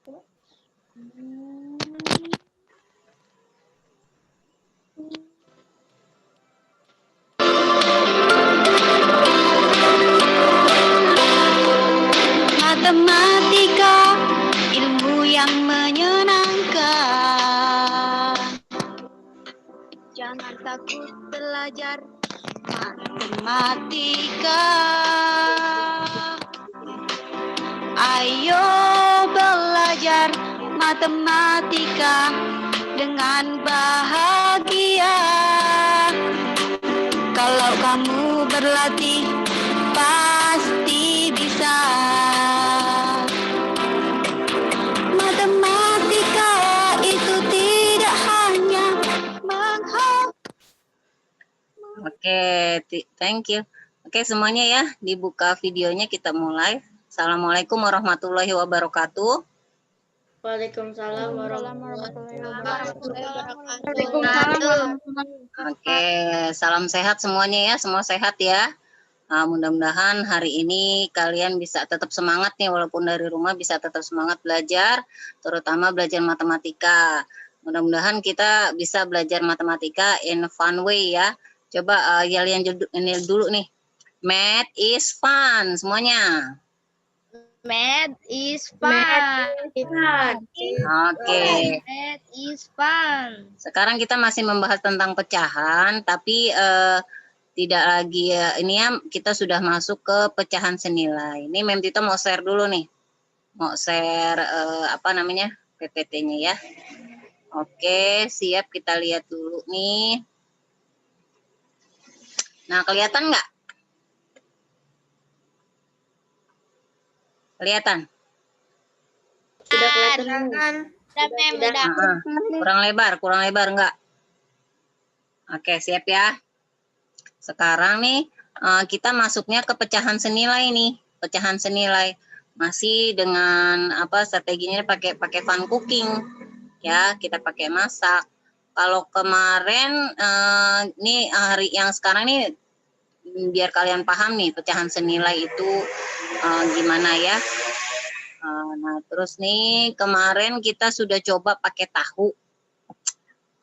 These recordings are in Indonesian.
Matematika, ilmu yang menyenangkan. Jangan takut belajar matematika. Ayo belajar matematika dengan bahagia. Kalau kamu berlatih, pasti bisa. Matematika itu tidak hanya Oke, thank you. Oke, semuanya ya, dibuka videonya, kita mulai. Assalamualaikum warahmatullahi wabarakatuh. Waalaikumsalam warahmatullahi Waalaikumsalam. Oke, salam sehat semuanya ya, semua sehat ya. Mudah-mudahan hari ini kalian bisa tetap semangat nih, walaupun dari rumah bisa tetap semangat belajar, terutama belajar matematika. Mudah-mudahan kita bisa belajar matematika in fun way ya. Coba kalian ini dulu nih. Math is fun semuanya. Math is fun. Oke. Math is fun. Sekarang kita masih membahas tentang pecahan, tapi tidak lagi ini ya, kita sudah masuk ke pecahan senilai. Ini Mem Tito mau share dulu nih. Mau share apa namanya? PPT-nya ya. Oke, siap, kita lihat dulu nih. Nah, kelihatan nggak? Kelihatan? Sudah kelihatan. Kurang lebar enggak? Oke, siap ya. Sekarang nih kita masuknya ke pecahan senilai nih, pecahan senilai. Masih dengan apa strateginya pakai fun cooking. Ya, kita pakai masak. Kalau kemarin nih hari yang sekarang nih biar kalian paham nih pecahan senilai itu gimana ya. Nah, terus nih kemarin kita sudah coba pakai tahu.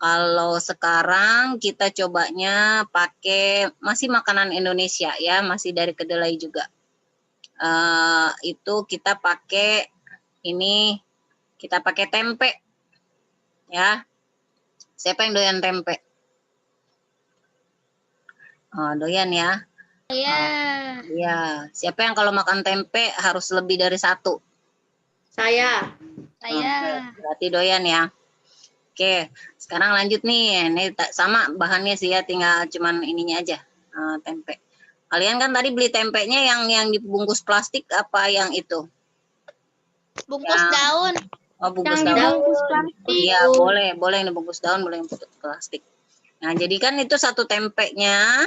Kalau sekarang kita cobanya pakai masih makanan Indonesia ya, masih dari kedelai juga. Itu kita pakai ini, kita pakai tempe ya. Siapa yang doyan tempe? Oh, doyan ya. Iya. Iya. Siapa yang kalau makan tempe harus lebih dari satu? Saya. Berarti doyan ya. Oke, sekarang lanjut nih. Ini sama bahannya sih ya, tinggal cuman ininya aja, tempe. Kalian kan tadi beli tempenya yang dibungkus plastik apa yang itu? Bungkus daun. Oh, bungkus Yang daun. dibungkus plastik. Iya, boleh yang dibungkus daun, boleh yang plastik. Nah, jadi kan itu satu tempenya.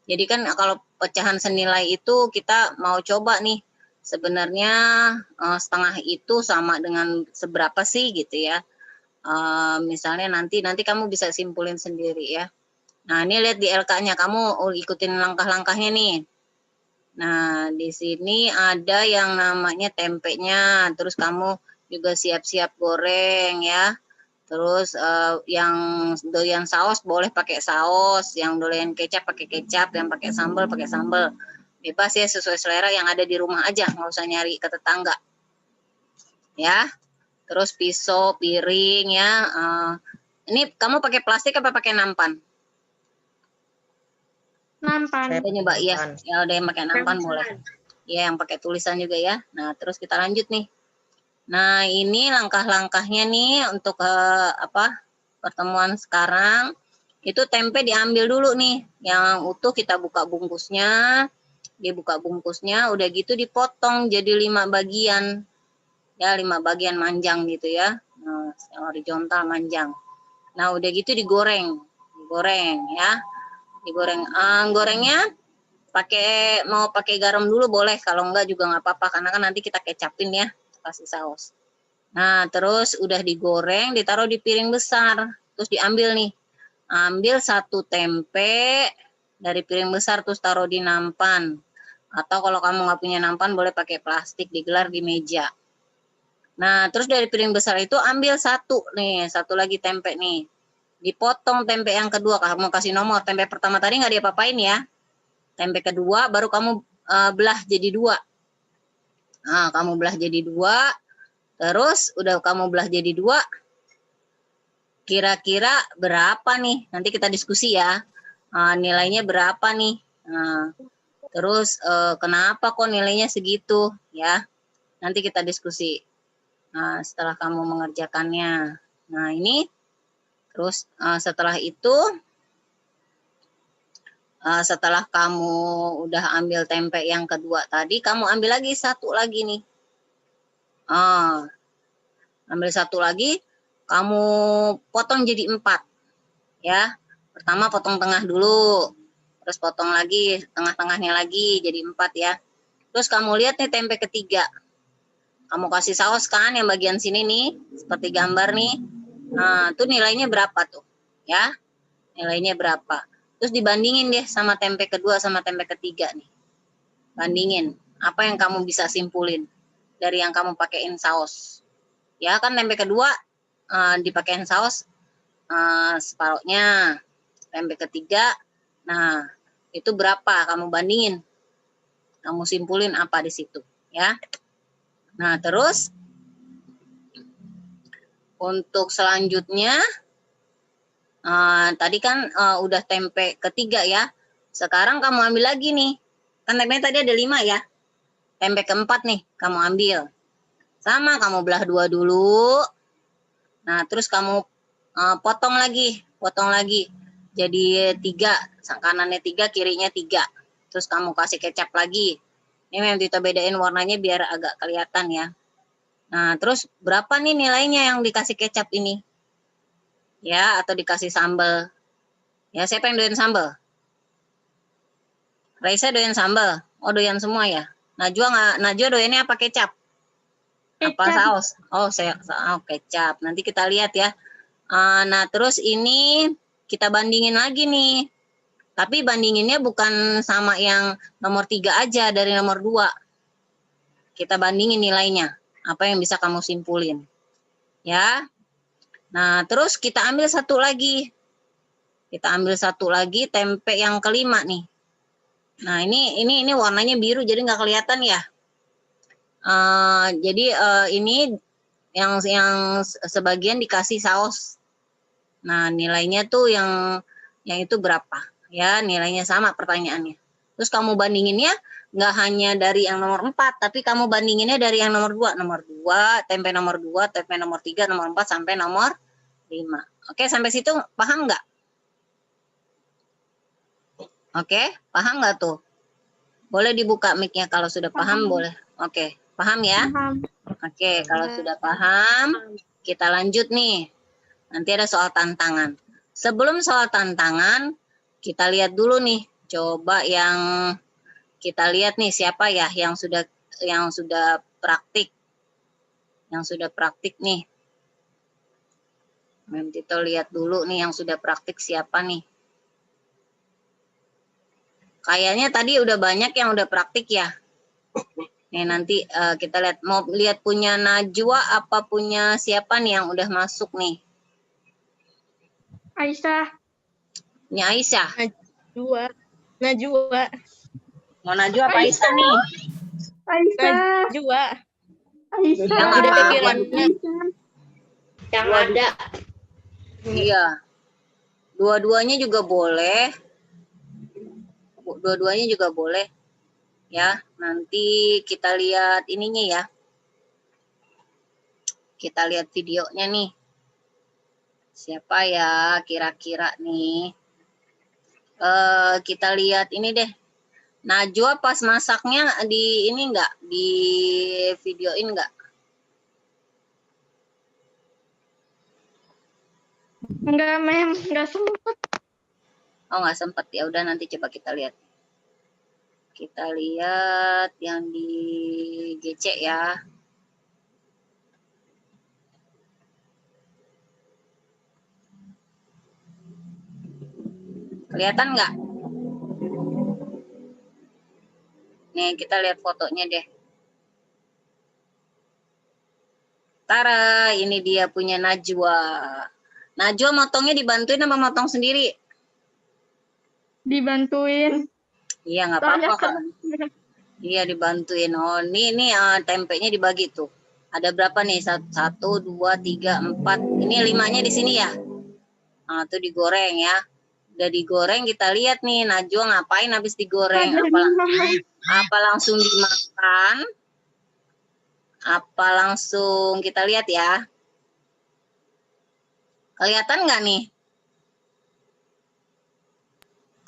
Jadi kan kalau pecahan senilai itu kita mau coba nih. Sebenarnya setengah itu sama dengan seberapa sih gitu ya. Misalnya nanti kamu bisa simpulin sendiri ya. Nah, ini lihat di LK-nya, kamu ikutin langkah-langkahnya nih. Nah, di sini ada yang namanya tempenya, terus kamu juga siap-siap goreng ya. Terus yang doyan saus boleh pakai saus, yang doyan kecap pakai kecap, yang pakai sambal pakai sambal. Bebas ya, sesuai selera, yang ada di rumah aja, nggak usah nyari ke tetangga. Ya. Terus pisau, piring ya. Ini kamu pakai plastik apa pakai nampan? Nampan. Saya nyoba ya. Ya udah yang pakai nampan boleh. Ya, yang pakai tulisan juga ya. Nah, terus kita lanjut nih. Nah, ini langkah-langkahnya nih untuk pertemuan sekarang. Itu tempe diambil dulu nih. Yang utuh kita buka bungkusnya. Dibuka bungkusnya, udah gitu dipotong jadi 5 bagian. Ya, 5 bagian manjang gitu ya. Nah, horizontal manjang. Nah, udah gitu digoreng ya. Digoreng. Gorengnya mau pakai garam dulu boleh, kalau enggak juga nggak apa-apa karena kan nanti kita kecapin ya, kasih saus. Nah, terus udah digoreng, ditaruh di piring besar. Terus diambil nih. Ambil satu tempe dari piring besar terus taruh di nampan. Atau kalau kamu nggak punya nampan boleh pakai plastik, digelar di meja. Nah, terus dari piring besar itu ambil satu nih, satu lagi tempe nih. Dipotong tempe yang kedua, kamu kasih nomor. Tempe pertama tadi nggak diapa-apain ya. Tempe kedua baru kamu belah jadi dua. Nah, kamu belah jadi dua, terus udah kamu belah jadi dua, kira-kira berapa nih? Nanti kita diskusi ya. Nilainya berapa nih? Nah, terus kenapa kok nilainya segitu ya? Nanti kita diskusi. Nah, setelah kamu mengerjakannya. Nah, ini terus setelah itu, setelah kamu udah ambil tempe yang kedua tadi, kamu ambil lagi satu lagi nih. Ambil satu lagi, kamu potong jadi 4 ya. Pertama potong tengah dulu, terus potong lagi tengah-tengahnya lagi jadi 4 ya. Terus kamu lihat nih tempe ketiga, kamu kasih saus kan yang bagian sini nih, seperti gambar nih. Nah, itu nilainya berapa tuh? Ya, nilainya berapa? Terus dibandingin deh sama tempe kedua sama tempe ketiga nih. Bandingin, apa yang kamu bisa simpulin dari yang kamu pakein saus. Ya kan tempe kedua dipakein saus separuhnya. Tempe ketiga, nah itu berapa? Kamu bandingin. Kamu simpulin apa di situ, ya. Nah, terus untuk selanjutnya, tadi kan udah tempe ketiga ya. Sekarang kamu ambil lagi nih. Kan tempe tadi ada 5 ya. Tempe keempat nih, kamu ambil. Sama, kamu belah 2 dulu. Nah, terus kamu potong lagi. Jadi 3, kanannya 3, kirinya 3. Terus kamu kasih kecap lagi. Ini memang kita bedain warnanya biar agak kelihatan ya. Nah, terus berapa nih nilainya yang dikasih kecap ini? Ya, atau dikasih sambal. Ya, siapa yang doyan sambal? Raisa doyan sambal. Oh, doyan semua ya. Najwa doyannya apa, kecap? Apa saus? Oh, kecap. Nanti kita lihat ya. Nah, terus ini kita bandingin lagi nih. Tapi bandinginnya bukan sama yang nomor 3 aja dari nomor 2. Kita bandingin nilainya. Apa yang bisa kamu simpulin. Ya. Nah, terus kita ambil satu lagi. Tempe yang kelima nih. Nah, ini warnanya biru jadi nggak kelihatan ya. Jadi ini yang sebagian dikasih saus. Nah, nilainya tuh yang itu berapa? Ya, nilainya sama pertanyaannya. Terus kamu bandinginnya nggak hanya dari yang nomor 4, tapi kamu bandinginnya dari yang nomor 2. Tempe nomor 2, tempe nomor 3, nomor 4, sampai nomor 5. Oke, sampai situ paham nggak? Oke, paham nggak tuh? Boleh dibuka mic-nya kalau sudah paham, boleh. Oke, paham ya? Oke, kalau sudah paham, kita lanjut nih. Nanti ada soal tantangan. Sebelum soal tantangan, kita lihat dulu nih. Coba yang kita lihat nih siapa ya yang sudah praktik. Yang sudah praktik nih. Kita lihat dulu nih yang sudah praktik siapa nih. Kayaknya tadi udah banyak yang udah praktik ya. Nih nanti kita lihat, mau lihat punya Najwa apa punya siapa nih yang udah masuk nih? Aisyah. Ini Aisyah. Najwa. Mau Najwa apa Aisyah nih? Najwa. Yang Udah apa? pikirannya. Yang ada. Iya. Dua-duanya juga boleh. Ya, nanti kita lihat ininya ya. Kita lihat videonya nih. Siapa ya kira-kira nih? Kita lihat ini deh. Najwa pas masaknya di ini enggak? Di videoin enggak? Enggak, Mem. Enggak sempat. Oh, enggak sempat. Ya udah nanti coba kita lihat. Kita lihat yang di GC ya. Kelihatan nggak? Nih, kita lihat fotonya deh. Tara, ini dia punya Najwa. Najwa motongnya dibantuin sama motong sendiri? Dibantuin. Iya, nggak Soalnya apa-apa, Kak. Iya, dibantuin. Oh, ini tempenya dibagi tuh. Ada berapa nih? 1, 2, 3, 4. Ini 5-nya di sini ya? Nah, tuh digoreng ya. Udah digoreng, kita lihat nih Najwa ngapain habis digoreng. ada Apa langsung dimakan? Apa langsung kita lihat ya? Kelihatan nggak nih?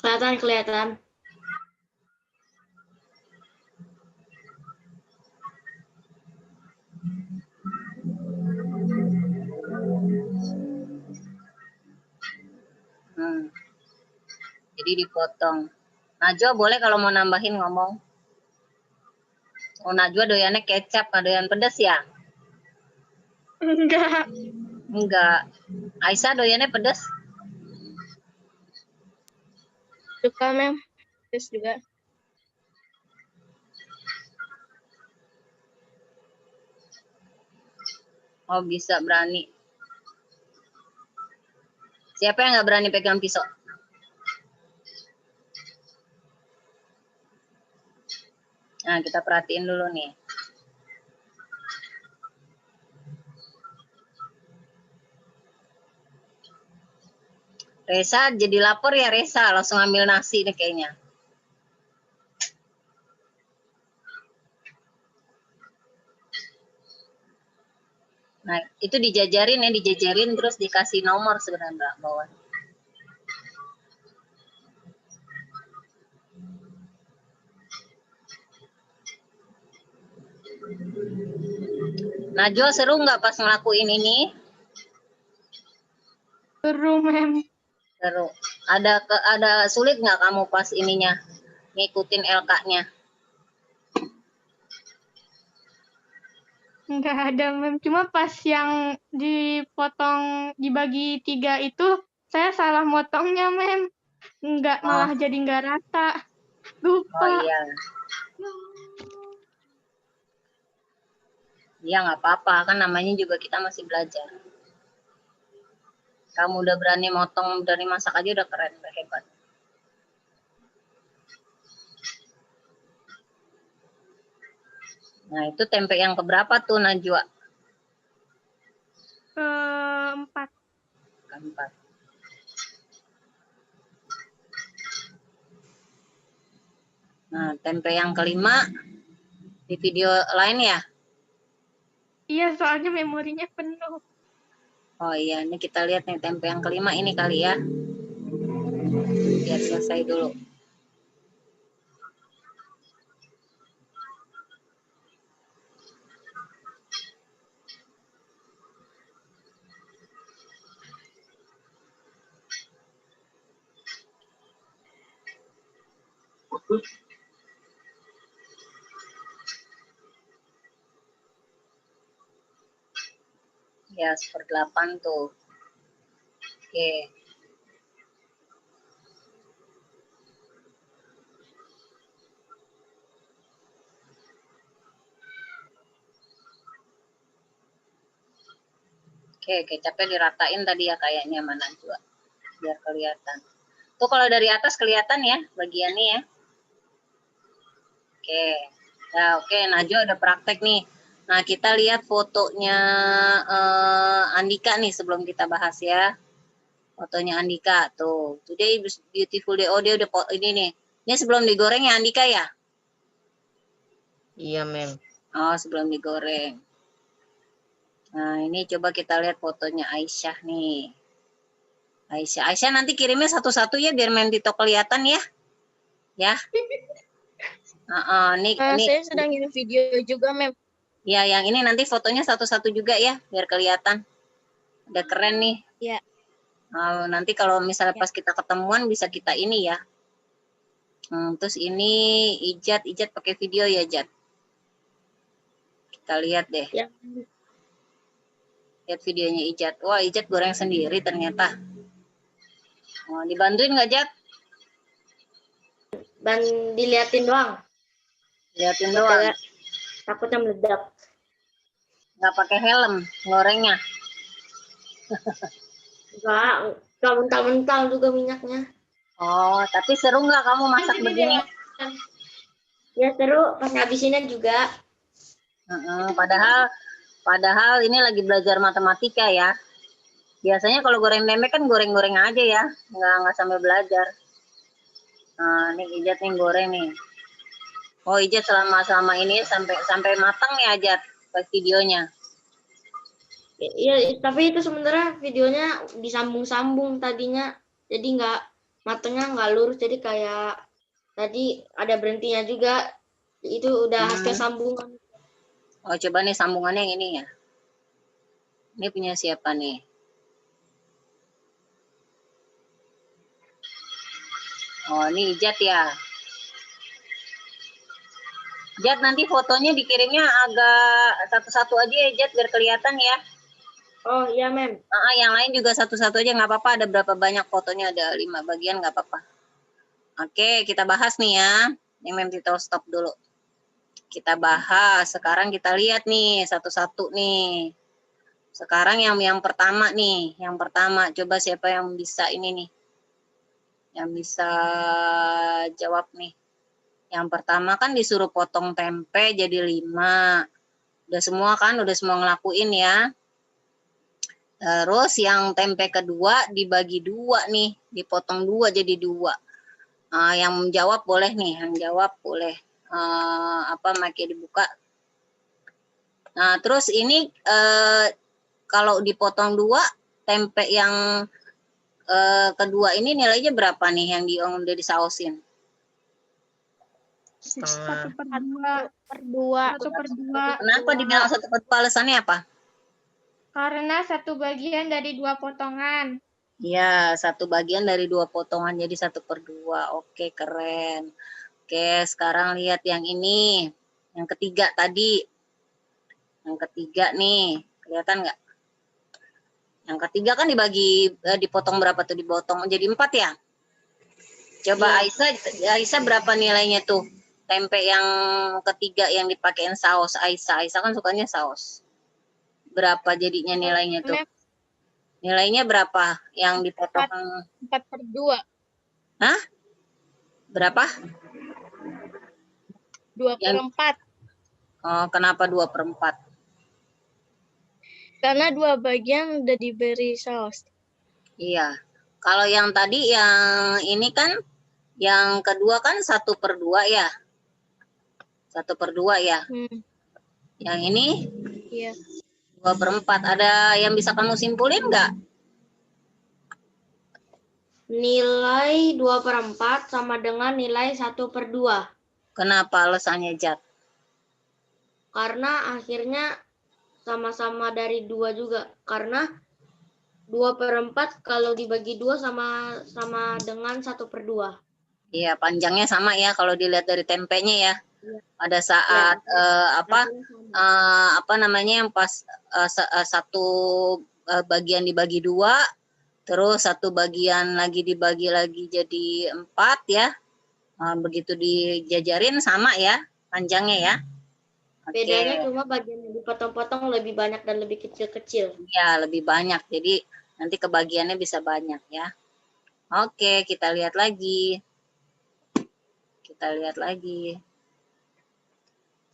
Kelihatan. Jadi dipotong. Najwa boleh kalau mau nambahin ngomong. Oh, Najwa doyannya kecap, nggak doyan pedas ya? Enggak. Enggak. Aisyah doyannya pedas? Suka, Mem. Terus juga. Oh, bisa berani. Siapa yang nggak berani pegang pisau? Nah, kita perhatiin dulu nih. Resa jadi lapor ya, Resa. Langsung ambil nasi nih kayaknya. Nah, itu dijajarin ya, dijajarin terus dikasih nomor sebenarnya bawah. Najwa seru nggak pas ngelakuin ini? Seru, Mem. Seru. Ada sulit nggak kamu pas ininya ngikutin LK-nya? Enggak ada, Mem. Cuma pas yang dipotong dibagi 3 itu, saya salah motongnya, Mem. Enggak, malah jadi enggak rata. Oh Lupa. iya. Iya nggak apa-apa, kan namanya juga kita masih belajar. Kamu udah berani motong dari masak aja udah keren, udah hebat. Nah, itu tempe yang keberapa tuh, Najwa? Keempat. Keempat. Nah, tempe yang kelima di video lain ya? Iya, soalnya memorinya penuh. Oh iya, ini kita lihat nih tempe yang kelima ini kali ya. Biar selesai dulu. Ya, 1/8 tuh. Oke. Oke, kecapnya diratain tadi ya kayaknya mana juga. Biar kelihatan. Tuh kalau dari atas kelihatan ya bagiannya ya. Oke. Nah, oke, Najwa udah praktek nih. Nah, kita lihat fotonya Andika nih sebelum kita bahas ya. Fotonya Andika tuh. Today is beautiful day. Oh, dia udah ini nih. Ini sebelum digoreng ya Andika ya? Iya, Mem. Oh, sebelum digoreng. Nah, ini coba kita lihat fotonya Aisyah nih. Aisyah nanti kirimnya satu-satu ya biar main TikTok kelihatan ya. Ya. Ini Saya sedang ngirim video juga, Mem. Ya, yang ini nanti fotonya satu-satu juga ya biar kelihatan. Udah keren nih. Iya. Nanti kalau misalnya pas kita ketemuan bisa kita ini ya. Terus ini Ijat pakai video ya, Jat. Kita lihat deh. Ya. Lihat videonya Ijat. Wah, Ijat goreng sendiri ternyata. Dibantuin nggak, Jat? Diliatin doang. Lihatin doang. Takutnya meledak. Nggak pakai helm gorengnya. Enggak mentah-mentah juga minyaknya. Oh, tapi seru nggak kamu masak begini? Ya seru, pas ngabisinnya juga. Padahal ini lagi belajar matematika ya. Biasanya kalau goreng tempe kan goreng-goreng aja ya, nggak sampai belajar. Nah, ini Ijat nih goreng nih. Oh, Ijat selama ini sampai matang nih Ajat pas videonya. Iya, tapi itu sebenarnya videonya disambung-sambung tadinya. Jadi matangnya nggak lurus, jadi kayak tadi ada berhentinya juga. Itu udah hasil sambungan. Oh, coba nih sambungannya yang ini ya. Ini punya siapa nih? Oh, ini Ijat ya. Ijat, nanti fotonya dikirimnya agak satu-satu aja ya, Ijat, biar kelihatan ya. Oh iya, Mem. Yang lain juga satu-satu aja, nggak apa-apa. Ada berapa banyak fotonya? Ada 5 bagian, nggak apa-apa. Oke, kita bahas nih ya. Ini Mem Tito stop dulu. Kita bahas. Sekarang kita lihat nih satu-satu nih. Sekarang yang pertama nih. Yang pertama, coba siapa yang bisa ini nih. Yang bisa jawab nih. Yang pertama kan disuruh potong tempe jadi 5. Udah semua kan? Udah semua ngelakuin ya. Terus yang tempe kedua dibagi 2 nih. Dipotong 2 jadi 2. Yang menjawab boleh nih. Yang jawab boleh. Mic dibuka. Nah, terus ini kalau dipotong 2, tempe yang kedua ini nilainya berapa nih yang udah disausin? 1/2. 1/2. Kenapa dibilang 1/2? Alasannya apa? Karena 1 bagian dari 2 potongan. Iya, 1 bagian dari 2 potongan jadi 1/2. Oke, keren. Oke, sekarang lihat yang ini. Yang ketiga tadi. Yang ketiga nih, kelihatan nggak? Yang ketiga kan dipotong berapa tuh? Dipotong jadi 4 ya? Coba Iya. Aisyah berapa nilainya tuh? Tempe yang ketiga yang dipakein saus Aisyah kan sukanya saus. Berapa jadinya nilainya tuh? Nilainya berapa yang dipotong? 4/2. Hah? Berapa? 2/4. Oh, kenapa 2/4? Karena 2 bagian udah diberi saus. Iya. Kalau yang tadi yang ini kan, yang kedua kan 1/2 ya? 1/2 ya? Yang ini? Iya. 2/4. Ada yang bisa kamu simpulin nggak? Nilai 2/4 sama dengan nilai 1/2. Kenapa alasannya, Jat? Karena akhirnya sama-sama dari 2 juga. Karena 2/4 kalau dibagi 2 sama dengan 1/2. Iya, panjangnya sama ya kalau dilihat dari tempenya ya. Iya. Pada saat Ya. yang pas satu bagian dibagi 2, terus 1 bagian lagi dibagi lagi jadi 4 ya. Begitu dijajarin sama ya panjangnya ya. Bedanya cuma bagian yang dipotong-potong lebih banyak dan lebih kecil-kecil. Ya, lebih banyak. Jadi nanti kebagiannya bisa banyak ya. Oke, kita lihat lagi.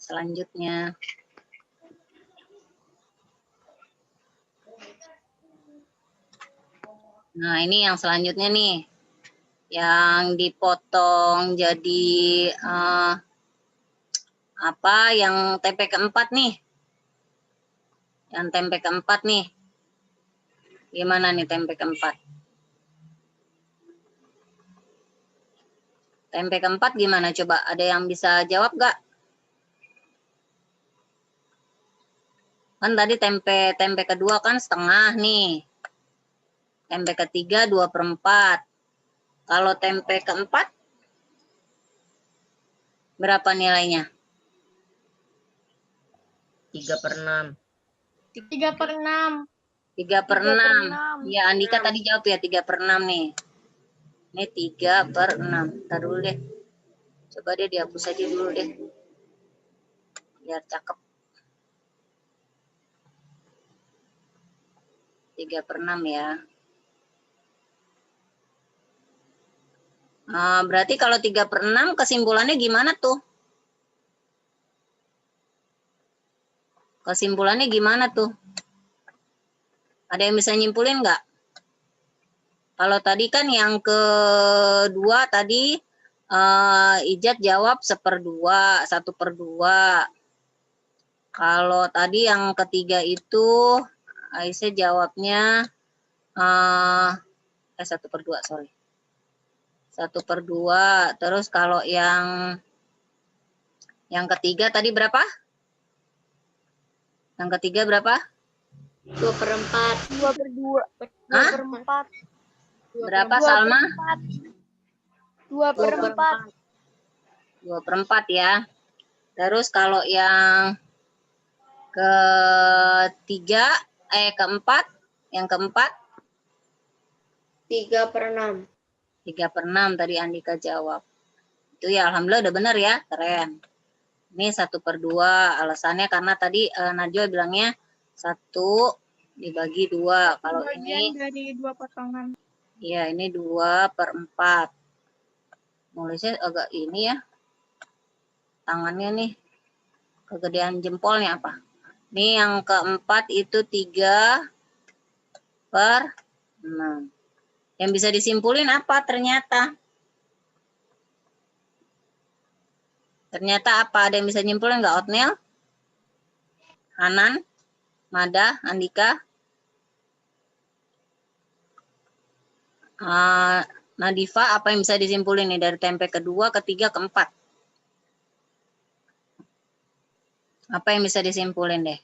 Selanjutnya. Nah, ini yang selanjutnya nih. Yang dipotong jadi yang tempe keempat nih. Yang tempe keempat nih. Gimana nih tempe keempat? Tempe keempat gimana? Coba ada yang bisa jawab nggak? Kan tadi tempe kedua kan setengah nih. Tempe ketiga 2/4. Kalau tempe keempat berapa nilainya? 3/6. 3/6. 3/6. Ya, Andika tadi jawab ya 3/6 nih. Ini 3/6. Ntar dulu deh. Coba deh dihapus aja dulu deh. Biar cakep. 3/6 ya. Berarti kalau 3/6 kesimpulannya gimana tuh? Kesimpulannya gimana tuh? Ada yang bisa nyimpulin nggak? Kalau tadi kan yang kedua tadi Ijat jawab 1/2, 1/2. Kalau tadi yang ketiga itu Aisyah jawabnya 1/2, sorry. 1/2. Terus kalau yang ketiga tadi berapa? Yang ketiga berapa? 2/4. 2/2. Hah? 2/4. Berapa Salma? 2/4. 2/4 ya. Terus kalau yang keempat, yang keempat 3/6. 3/6 tadi Andika jawab. Itu ya alhamdulillah udah benar ya, keren. Ini 1/2, alasannya karena tadi Najwa bilangnya 1 dibagi 2. Kalau Bagian ini dari 2 potongan. iya ini 2/4. Nulisnya agak ini ya. Tangannya nih kegedean jempolnya apa? Ini yang keempat itu 3/6. Yang bisa disimpulin apa ternyata? Ternyata apa? Ada yang bisa nyimpulin nggak, Otnil? Hanan? Mada? Andika? Nadifa, apa yang bisa disimpulin nih dari tempe kedua, ketiga, keempat? Apa yang bisa disimpulin deh?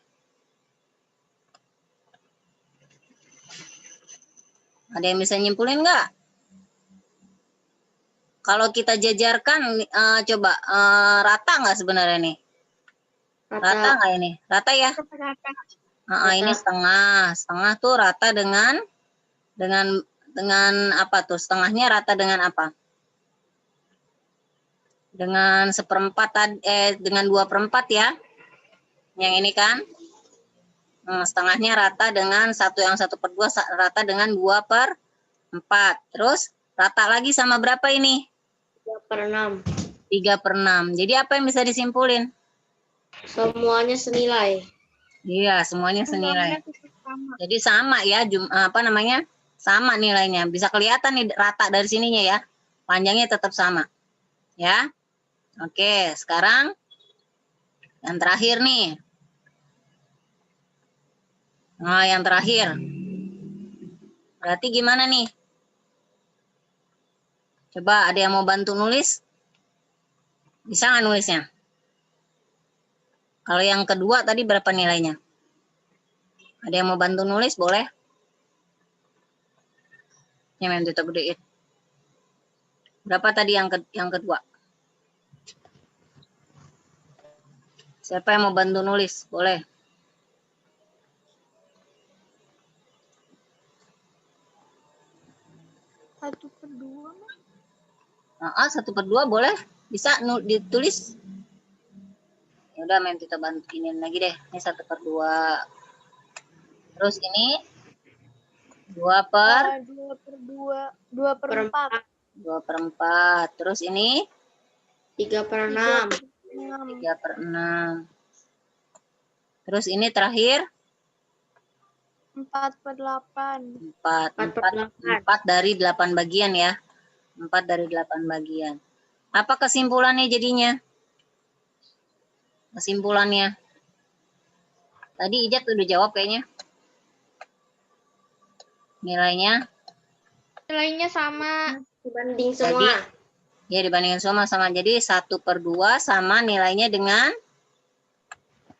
Ada yang bisa nyimpulin nggak? Kalau kita jajarkan, coba rata nggak sebenarnya nih? Rata nggak ini? Rata ya? Ini setengah. Setengah tuh rata dengan apa tuh? Setengahnya rata dengan apa? Dengan 1/4 dengan 2/4 ya? Yang ini kan? Setengahnya rata dengan 1/2 rata dengan 2/4. Terus rata lagi sama berapa ini? 3/6. 3/6. Jadi apa yang bisa disimpulin? Semuanya senilai. Iya, semuanya senilai. Sama. Jadi sama ya, sama nilainya. Bisa kelihatan nih rata dari sininya ya. Panjangnya tetap sama. Ya. Oke, sekarang yang terakhir nih. Nah, yang terakhir. Berarti gimana nih? Coba ada yang mau bantu nulis? Bisa nggak nulisnya? Kalau yang kedua tadi berapa nilainya? Ada yang mau bantu nulis? Boleh? Ya, Mem Tito gedein. Berapa tadi yang kedua? Siapa yang mau bantu nulis? Boleh. 1/2. 1/2 boleh? Bisa ditulis? Ya udah, Mem kita bantuin lagi deh. Ini 1/2. Terus ini 2/4. 2/4. 2/4. Terus ini 3/6. 3/6. Terus ini terakhir 4/8. 4 dari 8 bagian ya. 4 dari 8 bagian. Apa kesimpulannya jadinya? Kesimpulannya. Tadi Ijat udah jawab kayaknya. Nilainya sama. Dibanding semua. Ya dibandingkan sama. Jadi 1/2 sama nilainya dengan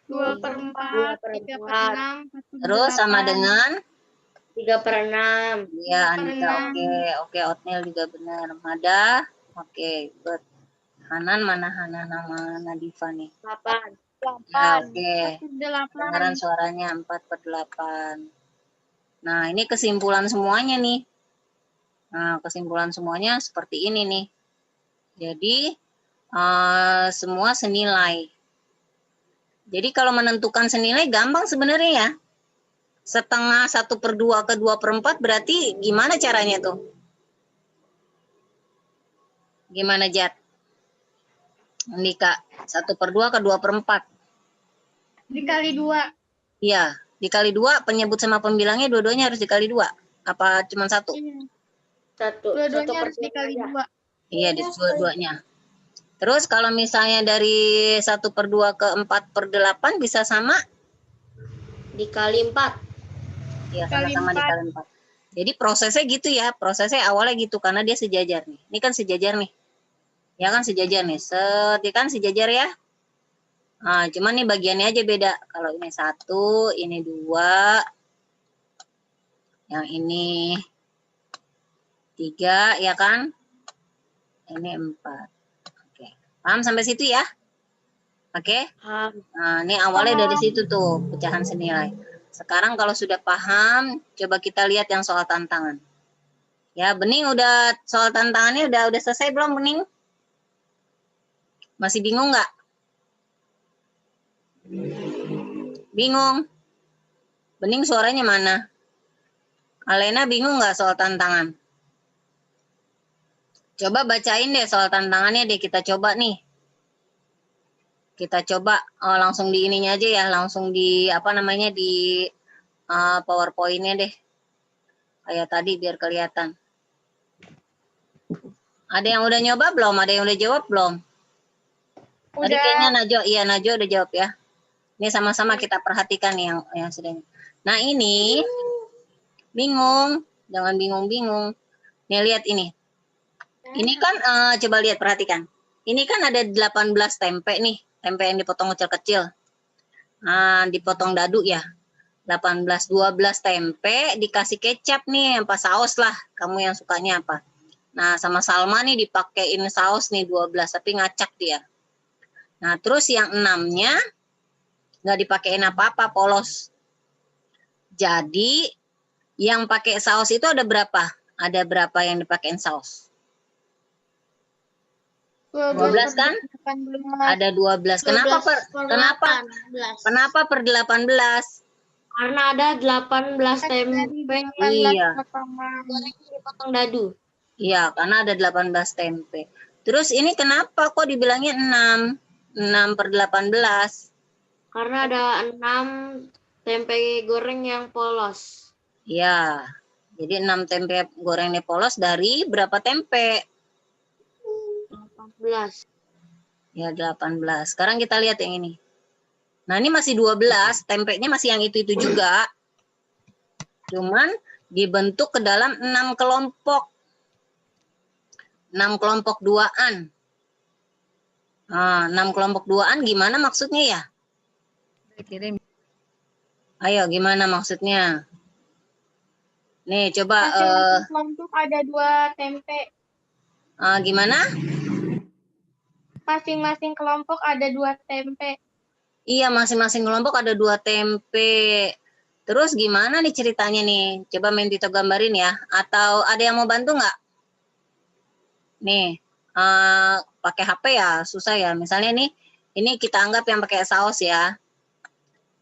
2/4, 3/6, terus sama dengan 3/6. ya Andika. Oke, Otnil juga benar. Mada, oke, good. Hanan mana Hanan sama Nadifa nih? 8. Ya, oke. 8. Dengaran suaranya 4/8. Nah, ini kesimpulan semuanya nih. Nah, kesimpulan semuanya seperti ini nih. Jadi, semua senilai. Jadi, kalau menentukan senilai gampang sebenarnya ya. setengah 1/2 ke 2/4 berarti gimana caranya tuh? Gimana, Jat? Andika, 1/2 ke 2/4. Dikali 2. Iya, dikali 2, penyebut sama pembilangnya dua-duanya harus dikali 2. Apa cuma 1? Satu Dua-duanya per harus dikali 2. Iya, di dua-duanya. Terus kalau misalnya dari 1/2 ke 4/8 bisa sama? dikali 4. Iya, Kali sama-sama 4. dikali 4. Jadi prosesnya gitu ya, prosesnya awalnya gitu karena dia sejajar nih. Ini kan sejajar nih. Ya kan sejajar nih. Dia kan sejajar ya. Nah, cuman nih bagiannya aja beda. Kalau ini 1, ini 2. Yang ini 3 ya kan? Ini 4. Oke. Paham sampai situ ya? Oke. Nah, ini awalnya dari situ tuh pecahan senilai. Sekarang kalau sudah paham, coba kita lihat yang soal tantangan. Ya, Bening udah soal tantangannya udah selesai belum, Bening? Masih bingung nggak? Bingung? Bening suaranya mana? Alena bingung nggak soal tantangan? Coba bacain deh soal tantangannya deh, kita coba nih. Kita coba langsung di ininya aja ya, langsung di apa namanya di PowerPoint-nya deh. Kayak tadi biar kelihatan. Ada yang udah nyoba belum? Ada yang udah jawab belum? Tadi kayaknya Najwa udah jawab ya. Ini sama-sama kita perhatikan nih yang sudah. Nah ini bingung, jangan bingung-bingung. Nih lihat ini. Ini kan coba lihat perhatikan. Ini kan ada 18 tempe nih, tempe yang dipotong kecil-kecil. Nah, dipotong dadu ya. 18, 12 tempe dikasih kecap nih, apa saus lah. Kamu yang sukanya apa? Nah, sama Salma nih dipakein saus nih 12, tapi ngacak dia. Nah, terus yang 6-nya nggak dipakein apa-apa, polos. Jadi, yang pakai saus itu ada berapa? Ada berapa yang dipakein saus? 12 kan? 18. Ada 12. Kenapa per 18? Karena ada 18 tempe Iya. dipotong dadu. Iya, karena ada 18 tempe. Terus ini kenapa kok dibilangnya 6? 6/18? Karena ada 6 tempe goreng yang polos. Iya. Jadi 6 tempe gorengnya polos dari berapa tempe? 18. Ya, 18. Sekarang kita lihat yang ini. Nah, ini masih 12, tempenya masih yang itu-itu juga. Cuman dibentuk ke dalam 6 kelompok. 6 kelompok duaan. Nah, 6 kelompok duaan gimana maksudnya ya? Kirim. Ayo, gimana maksudnya? Nih, coba. Masing-masing kelompok ada 2 tempe. Gimana? Masing-masing kelompok ada 2 tempe. Iya, masing-masing kelompok ada 2 tempe. Terus gimana nih ceritanya nih? Coba Mentito gambarin ya. Atau ada yang mau bantu nggak? Nih, pakai HP ya, susah ya. Misalnya nih, ini kita anggap yang pakai saus ya.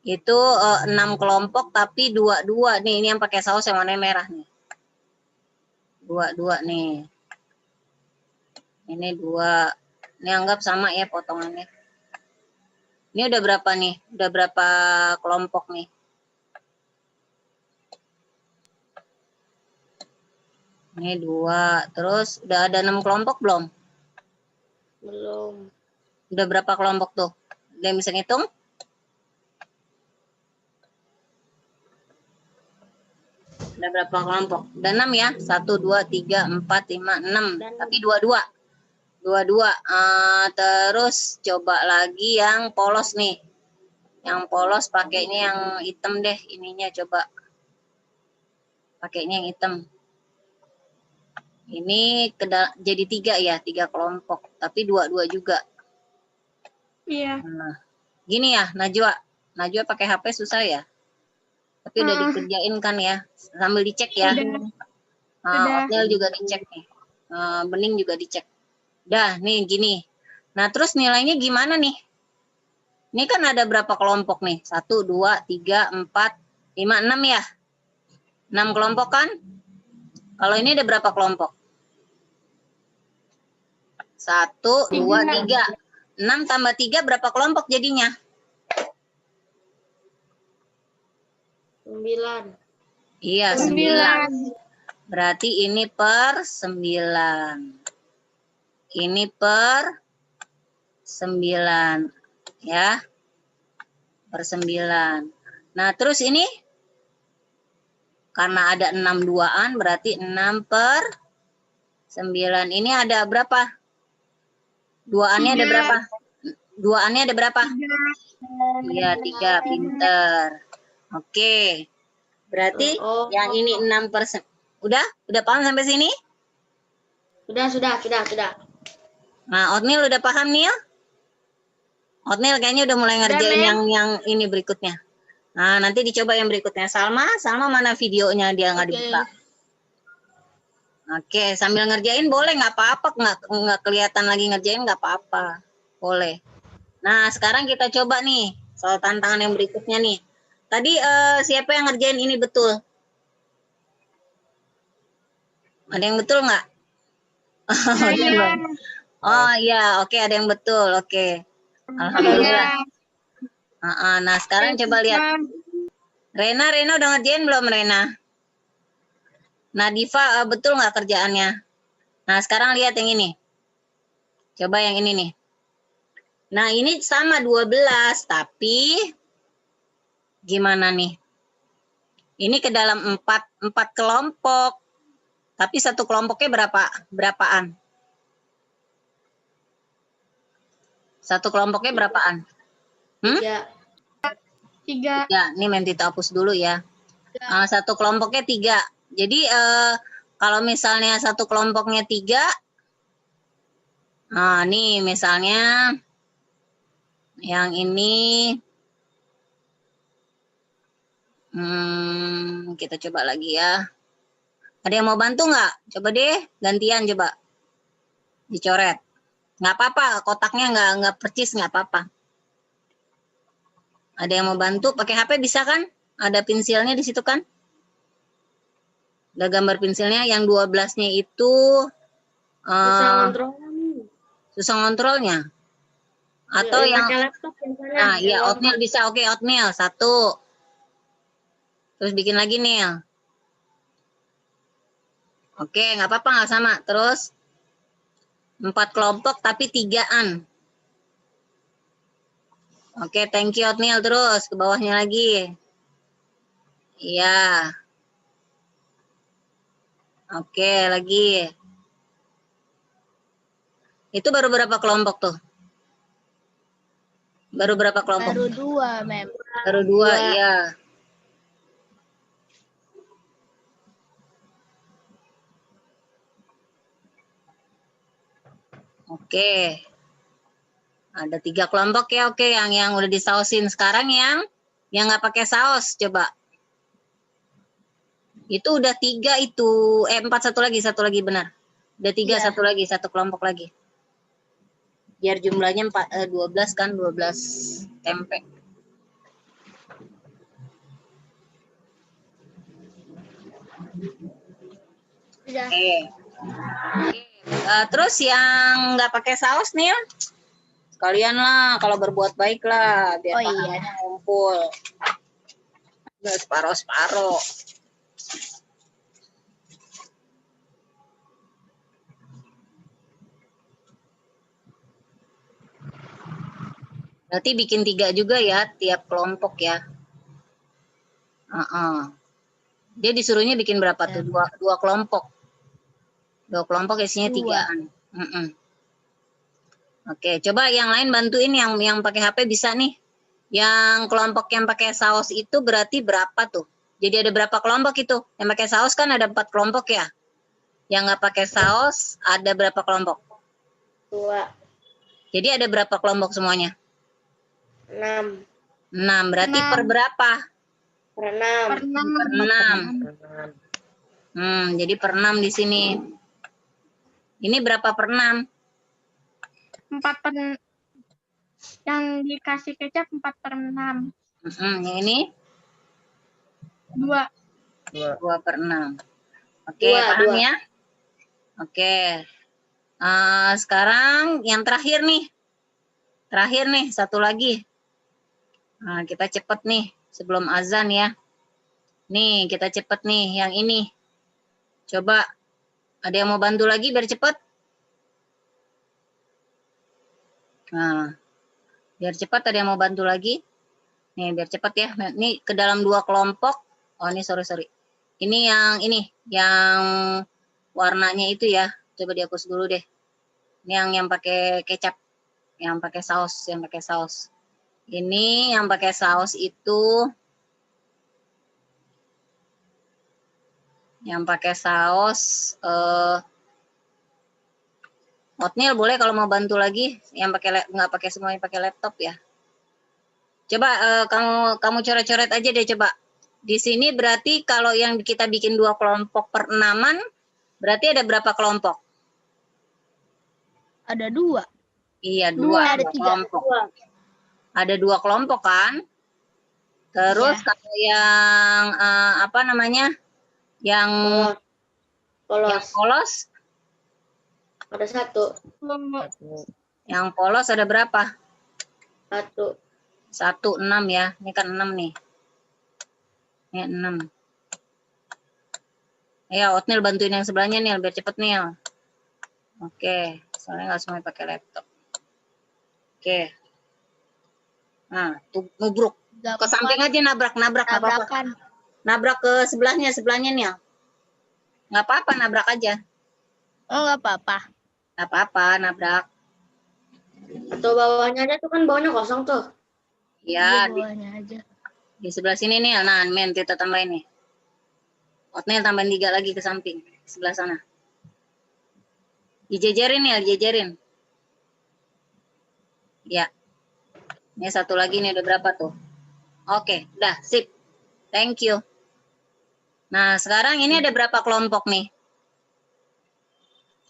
Itu 6 kelompok tapi 2 nih. Ini yang pakai saus yang warna merah nih. 2 nih. Ini 2. Ini anggap sama ya potongannya. Ini udah berapa nih? Udah berapa kelompok nih? Ini 2. Terus udah ada 6 kelompok belum? Belum. Udah berapa kelompok tuh? Udah bisa ngitung? Udah berapa kelompok? Udah 6 ya? 1, 2, 3, 4, 5, 6. Tapi 2. Terus coba lagi yang polos nih. Yang polos pakai ini yang hitam deh. Ininya coba. Pakainya yang hitam. Ini jadi 3 ya, 3 kelompok. Tapi 2 juga. Iya. Nah, gini ya, Najwa. Najwa pakai HP susah ya. Tapi udah dikerjain kan ya. Sambil dicek ya. Udah. Hotel juga dicek nih. Bening juga dicek. Dah, nih gini. Nah, terus nilainya gimana nih? Ini kan ada berapa kelompok nih? 1, 2, 3, 4, 5, 6 ya? 6 kelompok kan? Kalau ini ada berapa kelompok? 1, 2, 3. 6 tambah 3 berapa kelompok jadinya? 9. Iya, 9. Berarti ini per 9. Ini per 9. Ya. Per 9. Nah, terus ini? Karena ada 6 duaan, berarti 6 per 9. Ini ada berapa? Duaannya ada berapa? Duaannya ada berapa? 3. Iya, 3. Pinter. Oke. Berarti yang ini 6 per... Udah paham sampai sini? Sudah. Nah, Otnil udah paham, Nil? Otnil kayaknya udah mulai ngerjain yang ini berikutnya. Nah, nanti dicoba yang berikutnya. Salma mana videonya dia nggak dibuka? Oke, sambil ngerjain boleh, nggak apa-apa. Nggak kelihatan lagi ngerjain, nggak apa-apa. Boleh. Nah, sekarang kita coba nih soal tantangan yang berikutnya nih. Tadi siapa yang ngerjain ini betul? Ada yang betul nggak? Oh iya, oke, ada yang betul. Oke. Alhamdulillah. Nah, sekarang coba lihat. Rena udah ngerjain belum, Rena? Nadifa, betul nggak kerjaannya? Nah, sekarang lihat yang ini. Coba yang ini nih. Nah, ini sama 12, tapi gimana nih? Ini ke dalam 4 kelompok. Tapi satu kelompoknya berapaan? Satu kelompoknya berapaan? 3. 3. Ya, ini Mentita hapus dulu ya. Satu kelompoknya 3. Jadi kalau misalnya satu kelompoknya 3, nah nih misalnya yang ini, kita coba lagi ya. Ada yang mau bantu nggak? Coba deh, gantian coba. Dicoret. Nggak apa-apa, kotaknya nggak percis, nggak apa-apa. Ada yang mau bantu? Pakai HP bisa kan? Ada pensilnya di situ kan? Ada gambar pensilnya. Yang 12-nya itu susah ngontrolnya. Atau yang laptop yang sana. Nah, iya, oatmeal bisa. Oke, oatmeal 1. Terus bikin lagi, Nil. Oke, nggak apa-apa, nggak sama. Terus 4 kelompok tapi 3-an. Oke, thank you, oatmeal. Terus ke bawahnya lagi. Iya. Oke, lagi. Itu baru berapa kelompok tuh? Baru berapa kelompok? Baru 2, Mem. Baru 2, iya. Oke. Ada 3 kelompok ya, oke. Yang udah disausin. Sekarang yang nggak pakai saus, coba. Itu udah 3 itu. 4, satu lagi benar. Udah 3, Iya. satu lagi, satu kelompok lagi. Biar jumlahnya 12 kan, 12 tempe. Sudah. Oke. Terus yang nggak pakai saus nih, sekalian lah kalau berbuat baik lah, biar pahalanya ngumpul. Nggak separoh-separoh. Berarti bikin 3 juga ya tiap kelompok ya. Dia disuruhnya bikin berapa tuh? 2 kelompok. 2 kelompok isinya 3-an. Oke, coba yang lain bantuin yang pakai HP bisa nih. Yang kelompok yang pakai saus itu berarti berapa tuh? Jadi ada berapa kelompok itu? Yang pakai saus kan ada 4 kelompok ya. Yang nggak pakai saus ada berapa kelompok? 2. Jadi ada berapa kelompok semuanya? 6. 6. Berarti per berapa? Per 6. Per 6. Per 6. Jadi per 6 di sini. Ini berapa per 6? 4 per... Yang dikasih kecap 4/6. Yang ini? 2. 2/6. Oke, Dua, paham dua. ya? Oke. Sekarang yang terakhir nih. Terakhir nih, satu lagi. Nah, kita cepet nih sebelum azan ya. Nih, kita cepet nih yang ini. Coba ada yang mau bantu lagi biar cepet? Nah, biar cepat ada yang mau bantu lagi. Nih, biar cepat ya. Ini ke dalam 2 kelompok. Oh, ini sorry. Ini yang warnanya itu ya. Coba dihapus dulu deh. Ini yang pakai kecap, yang pakai saus, Ini yang pakai saus itu, yang pakai saus oatmeal boleh kalau mau bantu lagi. Yang pakai nggak pakai semuanya pakai laptop ya. Coba kamu coret-coret aja deh coba. Di sini berarti kalau yang kita bikin 2 kelompok per 6-an, berarti ada berapa kelompok? Ada 2. Iya, 2 ada 3. kelompok. Ada 2 kelompok kan? Terus Iya. kalau yang apa namanya? Yang polos Ada 1. Yang polos ada berapa? 1. 1, 6 ya. Ini kan 6 nih. Ini 6. Ya, Otnil bantuin yang sebelahnya nih biar cepet nih. Oke, soalnya nggak semuanya pakai laptop. Oke. Nah, tuh nubruk. Ke samping aja nabrak Tabrakan. Nabrak ke sebelahnya nih. Nggak apa-apa, nabrak aja. Oh, nggak apa-apa. Nggak apa-apa, nabrak. Atau bawahnya aja tuh kan bawahnya kosong tuh. Ya, Bawahnya aja. di sebelah sini nih. Nah, kita tambahin nih. Otnil tambahin 3 lagi ke samping, sebelah sana. Dijejerin ya, dijejerin. Ya. Ini 1 lagi nih, udah berapa tuh? Oke, udah, sip. Thank you. Nah, sekarang ini ada berapa kelompok nih?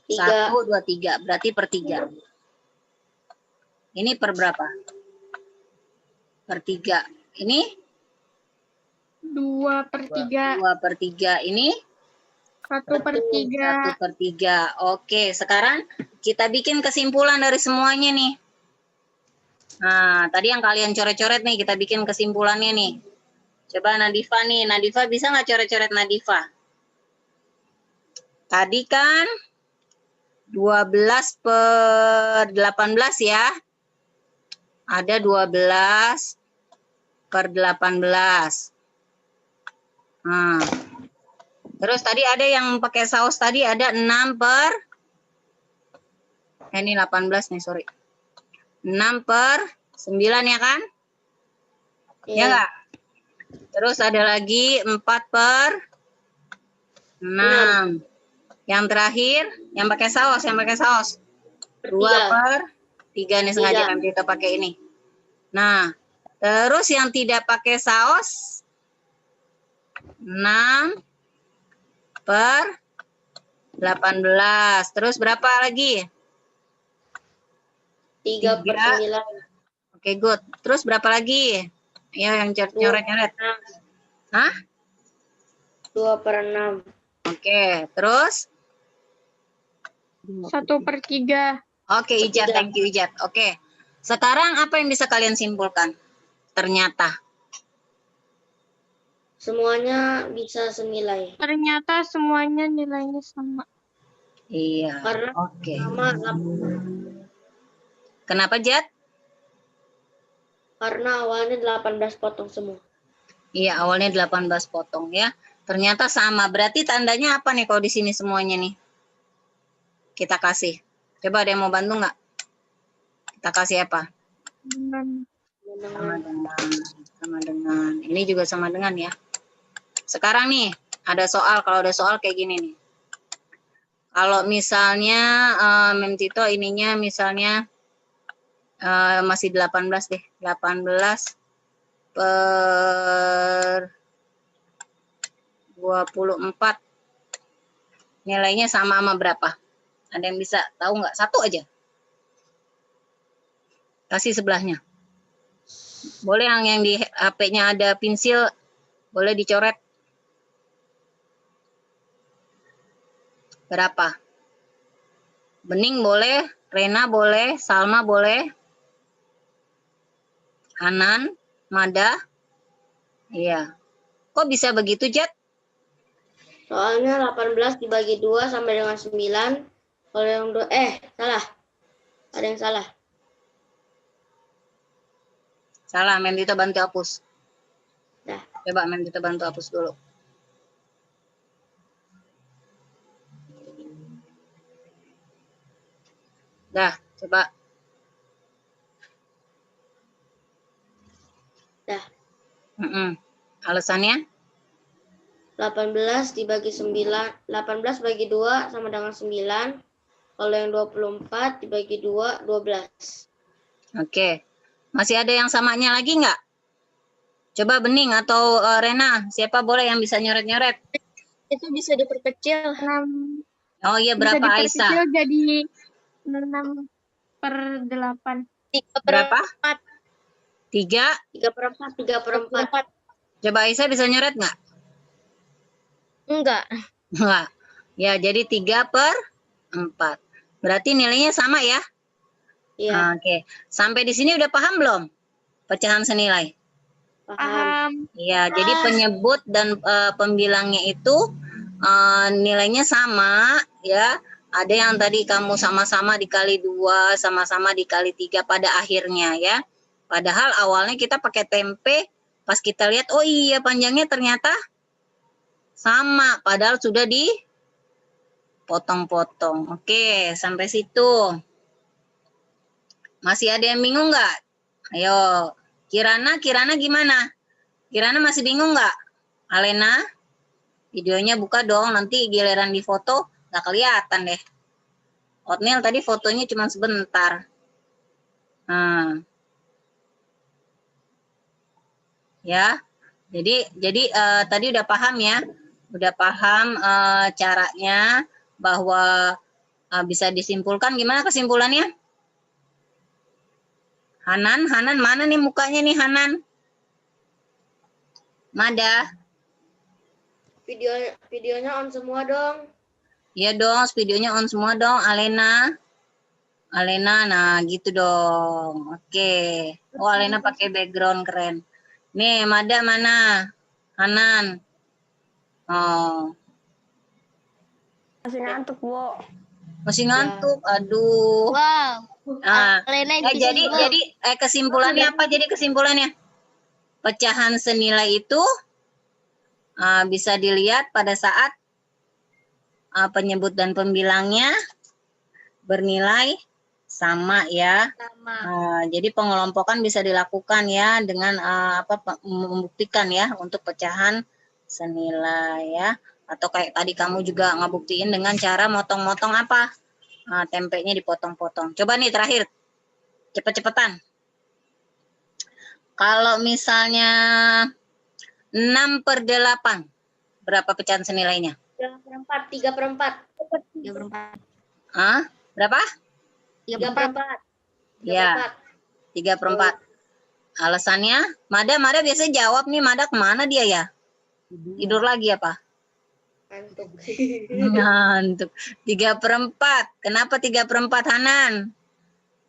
3. 1, 2, 3. Berarti per 3. Ini per berapa? Per 3. Ini? 2/3. 2/3. Ini? 1/3. 1/3. Oke, sekarang kita bikin kesimpulan dari semuanya nih. Nah, tadi yang kalian coret-coret nih, kita bikin kesimpulannya nih. Coba Nadifa nih. Nadifa bisa nggak coret-coret Nadifa? Tadi kan 12/18 ya. Ada 12/18. Nah. Terus tadi ada yang pakai saus tadi ada ini 18 nih, sorry. 6/9 ya kan? Ya enggak? Terus ada lagi 4/6. Yang terakhir yang pakai saus, 2/3 nih sengaja kan kita pakai ini. Nah, terus yang tidak pakai saus 6/18. Terus berapa lagi? 3/9. Oke, good. Terus berapa lagi? Ya, yang coret-coret. Hah? 2/6. Oke, terus? 1/3. Oke, Ijat. Thank you, Ijat. Oke. Sekarang apa yang bisa kalian simpulkan? Ternyata. Semuanya bisa senilai. Ternyata semuanya nilainya sama. Iya. Karena Oke. sama. Kenapa, Jat? Karena awalnya 18 potong semua. Iya, awalnya 18 potong ya. Ternyata sama. Berarti tandanya apa nih kalau di sini semuanya nih? Kita kasih. Coba ada yang mau bantu nggak? Kita kasih apa? Sama dengan. Ini juga sama dengan ya. Sekarang nih, ada soal. Kalau ada soal kayak gini nih. Kalau misalnya Mem Tito ininya misalnya masih 18 deh. 18/24. Nilainya sama berapa? Ada yang bisa tahu nggak? 1 aja. Kasih sebelahnya. Boleh yang di HP-nya ada pensil, boleh dicoret. Berapa? Bening boleh, Rena boleh, Salma boleh, Hanan, Mada. Iya. Kok bisa begitu, Jat? Soalnya 18 dibagi 2 sampai dengan 9. Kalau yang salah. Ada yang salah. Salah, Mem Dito bantu hapus. Dah. Coba Mem Dito bantu hapus dulu. Dah, coba. Dah. Alasannya? 18 dibagi 9. 18 bagi 2 sama dengan 9. Kalau yang 24 dibagi 2, 12. Oke. Masih ada yang samanya lagi nggak? Coba Bening atau Rena, siapa boleh yang bisa nyoret-nyoret? Itu bisa diperkecil. 6 Oh iya, bisa berapa diperkecil Aisyah? jadi 6/8. 3/4. 3. 3/4, 3/4. Coba Aisyah bisa nyoret nggak? Enggak. Nggak. Ya, jadi 3/4. Berarti nilainya sama ya? Iya, Oke. Sampai di sini udah paham belum? Pecahan senilai. paham. Iya, jadi penyebut dan pembilangnya itu nilainya sama ya. Ada yang tadi kamu sama-sama dikali 2, sama-sama dikali 3 pada akhirnya ya. Padahal awalnya kita pakai tempe, pas kita lihat oh iya panjangnya ternyata sama, padahal sudah dipotong-potong. Oke, sampai situ. Masih ada yang bingung nggak? Ayo, Kirana gimana? Kirana masih bingung nggak? Alena, videonya buka dong, nanti giliran di foto nggak kelihatan deh. Otniel tadi fotonya cuma sebentar. Ya, jadi tadi udah paham ya, udah paham caranya bahwa bisa disimpulkan. Gimana kesimpulannya? Hanan mana nih mukanya nih Hanan? Mada? Videonya on semua dong. Iya dong, videonya on semua dong. Alena, nah gitu dong. Oke. Oh Alena pakai background keren. Nih Mada mana? Hanan. Oh. Masih ngantuk, Bu. Masih ngantuk. Aduh. Wow. Alena jadi kesimpulannya apa? Jadi kesimpulannya pecahan senilai itu bisa dilihat pada saat penyebut dan pembilangnya bernilai sama ya. Sama. Jadi pengelompokan bisa dilakukan ya dengan membuktikan ya untuk pecahan senilai ya. Atau kayak tadi kamu juga ngebuktiin dengan cara motong-motong apa? Tempenya dipotong-potong. Coba nih terakhir. Cepet-cepetan. Kalau misalnya 6/8, berapa pecahan senilainya? 3/4. Berapa? 3/4. Ya, 3/4. Alasannya, Mada biasanya jawab nih, Mada kemana dia ya? Tidur lagi apa? Ngantuk. 3/4. Kenapa 3/4 Hanan?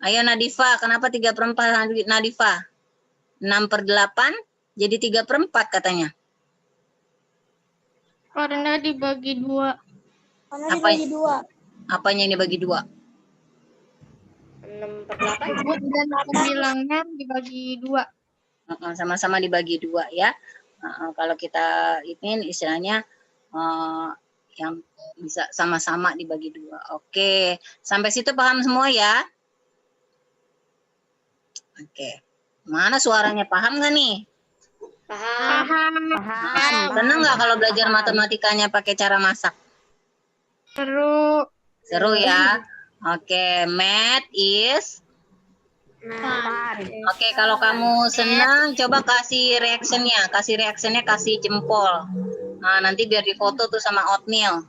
Ayo Nadifa, kenapa 3/4 Nadifa? 6/8 jadi 3/4 katanya. Karena dibagi 2. Apanya yang dibagi 2? 6/8. Sebut dan pembilangnya dibagi 2. Sama-sama dibagi 2 ya. Kalau kita ini istilahnya yang bisa sama-sama dibagi 2. Oke, sampai situ paham semua ya? Oke. Mana suaranya, paham nggak nih? Paham. Seneng nggak kalau belajar matematikanya pakai cara masak? Seru. Seru ya. Oke, math is. Oke, kalau kamu senang, coba kasih reactionnya, kasih jempol. Nah, nanti biar difoto tuh sama Otniel.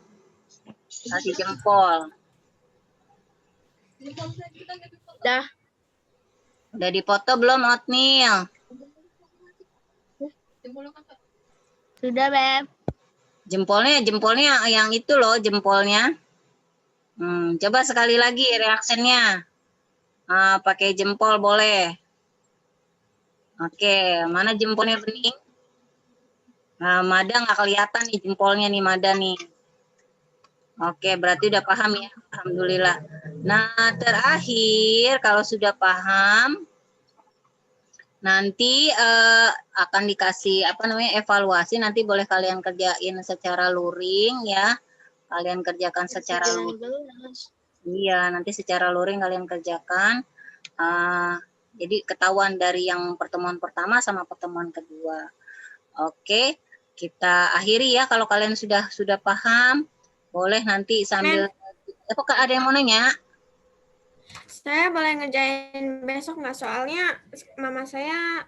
Kasih jempol. Udah dipoto belum Otniel? Sudah, Beb. Jempolnya yang itu loh, jempolnya. Coba sekali lagi reactionnya. Pakai jempol boleh. Oke, mana jempolnya Bening? Mada nggak kelihatan nih jempolnya nih Mada nih. Oke, berarti udah paham ya. Alhamdulillah. Nah, terakhir kalau sudah paham, nanti akan dikasih evaluasi. Nanti boleh kalian kerjain secara luring ya. Kalian kerjakan secara luring. Iya, nanti secara luring kalian kerjakan. Jadi ketahuan dari yang pertemuan pertama sama pertemuan kedua. Oke, kita akhiri ya. Kalau kalian sudah paham, boleh nanti sambil. Apakah ada yang mau nanya? Saya boleh ngerjain besok nggak? Soalnya mama saya